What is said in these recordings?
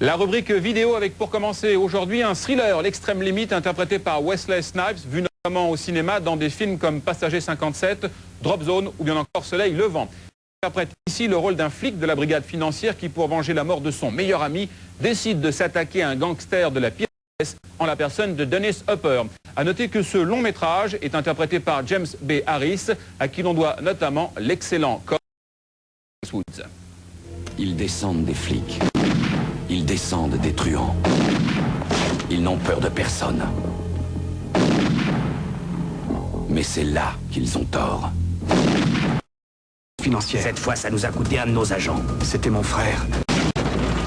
La rubrique vidéo avec pour commencer aujourd'hui un thriller, l'extrême limite, interprété par Wesley Snipes, vu notamment au cinéma dans des films comme Passager 57, Drop Zone ou bien encore Soleil Levant. Il interprète ici le rôle d'un flic de la brigade financière qui, pour venger la mort de son meilleur ami, décide de s'attaquer à un gangster de la pire espèce en la personne de Dennis Hopper. A noter que ce long métrage est interprété par James B. Harris, à qui l'on doit notamment l'excellent corps Woods. Ils descendent des flics. Ils descendent des truands. Ils n'ont peur de personne. Mais c'est là qu'ils ont tort. Financière. Cette fois, ça nous a coûté un de nos agents. C'était mon frère.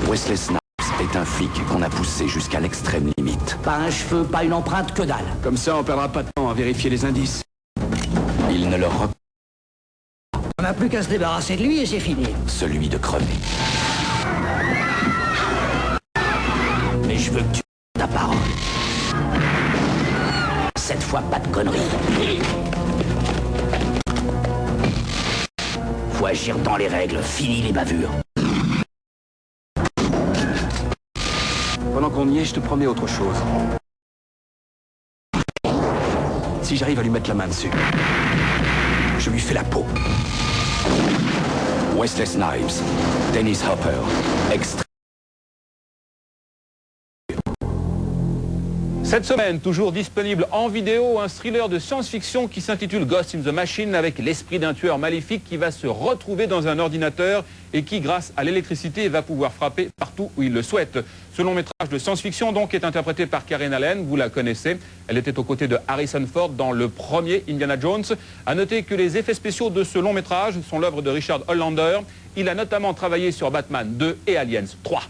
Wesley Snipes est un flic qu'on a poussé jusqu'à l'extrême limite. Pas un cheveu, pas une empreinte, que dalle. Comme ça, on perdra pas de temps à vérifier les indices. Il ne leur reconnaît On n'a plus qu'à se débarrasser de lui et c'est fini. celui de crever. Mais je veux que tu ta parole. Cette fois, pas de conneries. Faut agir dans les règles, fini les bavures. Pendant qu'on y est, je te promets autre chose. Si j'arrive à lui mettre la main dessus, je lui fais la peau. Wesley Snipes, Dennis Hopper, extrême. Cette semaine, toujours disponible en vidéo, un thriller de science-fiction qui s'intitule Ghost in the Machine, avec l'esprit d'un tueur maléfique qui va se retrouver dans un ordinateur et qui, grâce à l'électricité, va pouvoir frapper partout où il le souhaite. Ce long métrage de science-fiction donc est interprété par Karen Allen, vous la connaissez. Elle était aux côtés de Harrison Ford dans le premier Indiana Jones. A noter que les effets spéciaux de ce long métrage sont l'œuvre de Richard Hollander. Il a notamment travaillé sur Batman 2 et Aliens 3.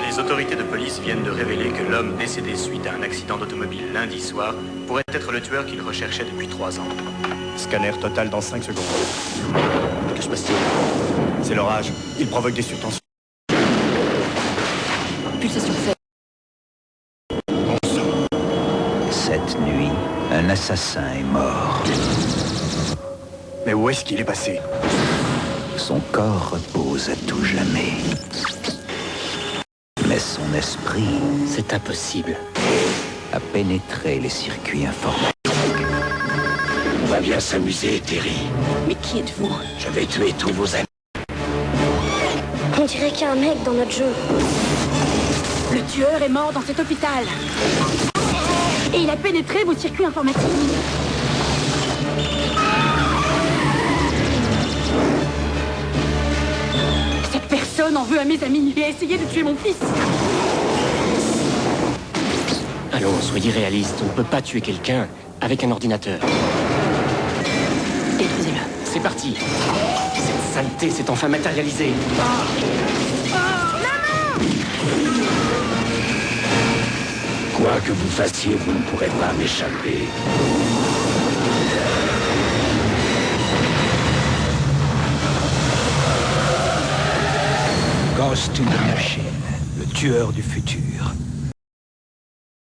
Les autorités de police viennent de révéler que l'homme décédé suite à un accident d'automobile lundi soir pourrait être le tueur qu'il recherchait depuis 3 ans. Scanner total dans 5 secondes. Que se passe-t-il? C'est l'orage. Il provoque des surtensions. Pulsation faible. Cette nuit, un assassin est mort. Mais où est-ce qu'il est passé? Son corps repose à tout jamais. Mais son esprit C'est impossible. a pénétré les circuits informatiques. On va bien s'amuser, Terry. Mais qui êtes-vous? Je vais tuer tous vos amis. On dirait qu'il y a un mec dans notre jeu. Le tueur est mort dans cet hôpital. Et il a pénétré vos circuits informatiques. Cette personne en veut à mes amis et a essayé de tuer mon fils. Allons, soyez réalistes, on ne peut pas tuer quelqu'un avec un ordinateur. Détruisez-le. C'est parti. Cette saleté s'est enfin matérialisée. Quoi que vous fassiez, vous ne pourrez pas m'échapper. Ghost in the Machine, le tueur du futur.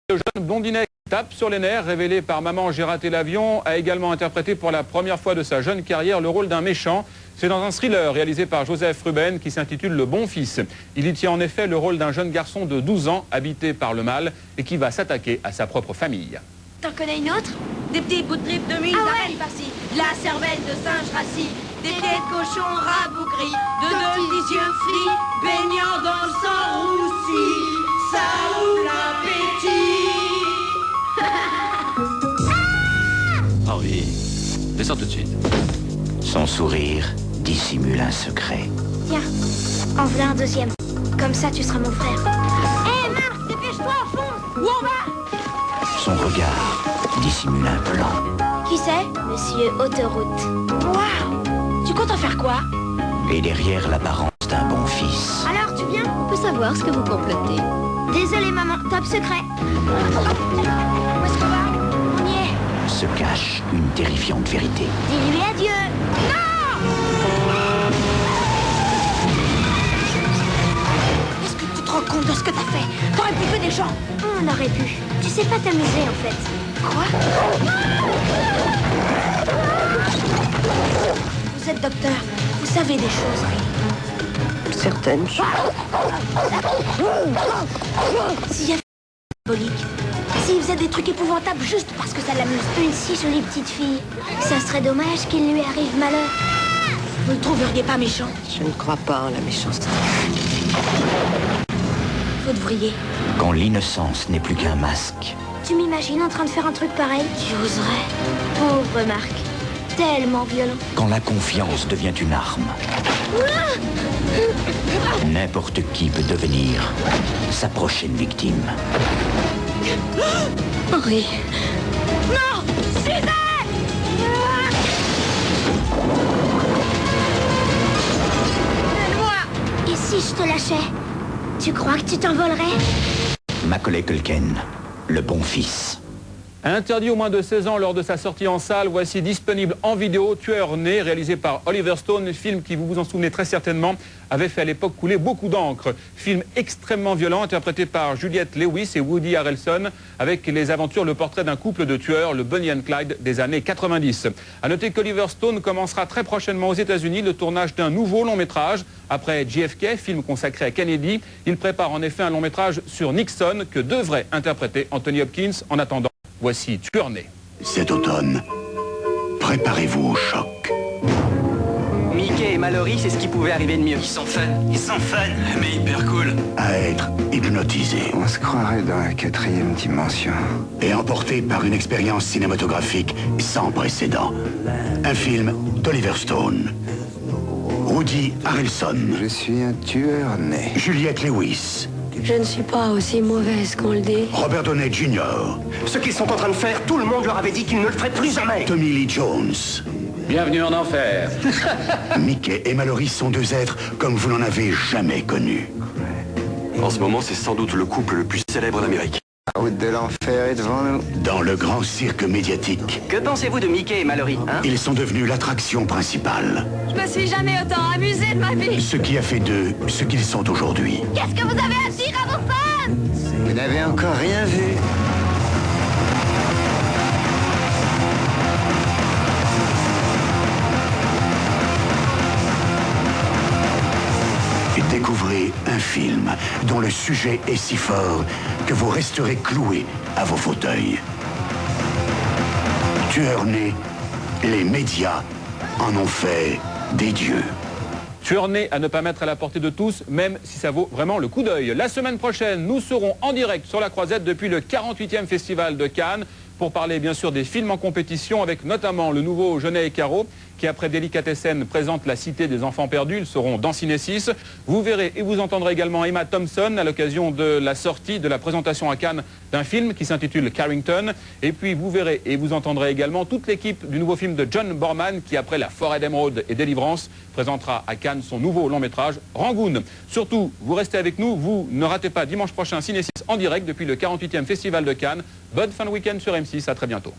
Le jeune blondinet qui tape sur les nerfs, révélé par Maman j'ai raté l'avion, a également interprété pour la première fois de sa jeune carrière le rôle d'un méchant. C'est dans un thriller réalisé par Joseph Ruben qui s'intitule Le Bon Fils. Il y tient en effet le rôle d'un jeune garçon de 12 ans habité par le mal et qui va s'attaquer à sa propre famille. T'en connais une autre? Des petits bouts de grippe de mille d'arène par-ci, de la cervelle de singe rassis, des pieds de cochon rabougris, de deux petits yeux frits, baignant dans le sang roussi, ça ouvre l'appétit. Ah oui, descends tout de suite. Son sourire dissimule un secret. Tiens, en voilà un deuxième. Comme ça, tu seras mon frère. Hé, Marc, dépêche-toi, au fond! Où on va? Son regard dissimule un plan. Qui c'est? Monsieur Autoroute. Waouh! Tu comptes en faire quoi? Et derrière l'apparence d'un bon fils, Alors, tu viens? On peut savoir ce que vous complotez. Désolé, maman, top secret. Où est-ce qu'on va? On y est. se cache une terrifiante vérité. Dis-lui adieu. Non! Est-ce que tu te rends compte de ce que t'as fait. T'aurais pu tuer des gens. On aurait pu. Tu sais pas t'amuser, en fait. Quoi? Vous êtes docteur. Vous savez des choses. Certaines choses. S'il y avait diabolique, s'il faisait des trucs épouvantables juste parce que ça l'amuse. Une si jolie petite fille. Ça serait dommage qu'il lui arrive malheur. Vous le trouveriez pas méchant? Je ne crois pas en la méchanceté. Vous devriez. Quand l'innocence n'est plus qu'un masque. Tu m'imagines en train de faire un truc pareil? Tu oserais. Pauvre Marc. Tellement violent. Quand la confiance devient une arme. N'importe qui peut devenir sa prochaine victime. Henri. Non! Suzanne! Et si je te lâchais? Tu crois que tu t'envolerais? Macaulay Culkin, le bon fils. Interdit aux moins de 16 ans lors de sa sortie en salle, voici disponible en vidéo Tueur né, réalisé par Oliver Stone, film qui, vous vous en souvenez très certainement, avait fait à l'époque couler beaucoup d'encre. Film extrêmement violent, interprété par Juliette Lewis et Woody Harrelson, avec les aventures, le portrait d'un couple de tueurs, le Bonnie and Clyde des années 90. A noter qu'Oliver Stone commencera très prochainement aux États-Unis le tournage d'un nouveau long métrage. Après JFK, film consacré à Kennedy, il prépare en effet un long métrage sur Nixon que devrait interpréter Anthony Hopkins. En attendant, voici Tueur né. Cet automne, préparez-vous au choc. Mickey et Mallory, c'est ce qui pouvait arriver de mieux. Ils sont fun, mais hyper cool. À être hypnotisé. On se croirait dans la 4e dimension. Et emporté par une expérience cinématographique sans précédent. Un film d'Oliver Stone. Woody Harrelson. Je suis un tueur né. Juliette Lewis. Je ne suis pas aussi mauvaise qu'on le dit. Robert Downey Jr. Ce qu'ils sont en train de faire, tout le monde leur avait dit qu'ils ne le feraient plus jamais. Tommy Lee Jones. Bienvenue en enfer. Mickey et Mallory sont deux êtres comme vous n'en avez jamais connus. En ce moment, c'est sans doute le couple le plus célèbre d'Amérique. La route de l'enfer est devant nous. Dans le grand cirque médiatique, Que pensez-vous de Mickey et Mallory, hein? ils sont devenus l'attraction principale. Je me suis jamais autant amusée de ma vie. Ce qui a fait d'eux ce qu'ils sont aujourd'hui. Qu'est-ce que vous avez à dire à vos fans? Vous n'avez encore rien vu. Découvrez un film dont le sujet est si fort que vous resterez cloués à vos fauteuils. Tueur né, les médias en ont fait des dieux. Tueur né à ne pas mettre à la portée de tous, même si ça vaut vraiment le coup d'œil. La semaine prochaine, nous serons en direct sur la Croisette depuis le 48e Festival de Cannes pour parler bien sûr des films en compétition avec notamment le nouveau Jeunet et Caro qui après Délicatessen présente La Cité des Enfants Perdus. Ils seront dans Ciné6. Vous verrez et vous entendrez également Emma Thompson à l'occasion de la sortie, de la présentation à Cannes d'un film qui s'intitule Carrington. Et puis vous verrez et vous entendrez également toute l'équipe du nouveau film de John Borman qui après La Forêt d'Émeraude et Délivrance présentera à Cannes son nouveau long métrage Rangoon. Surtout, vous restez avec nous, vous ne ratez pas dimanche prochain Ciné6 en direct depuis le 48e Festival de Cannes. Bonne fin de week-end sur M6, à très bientôt.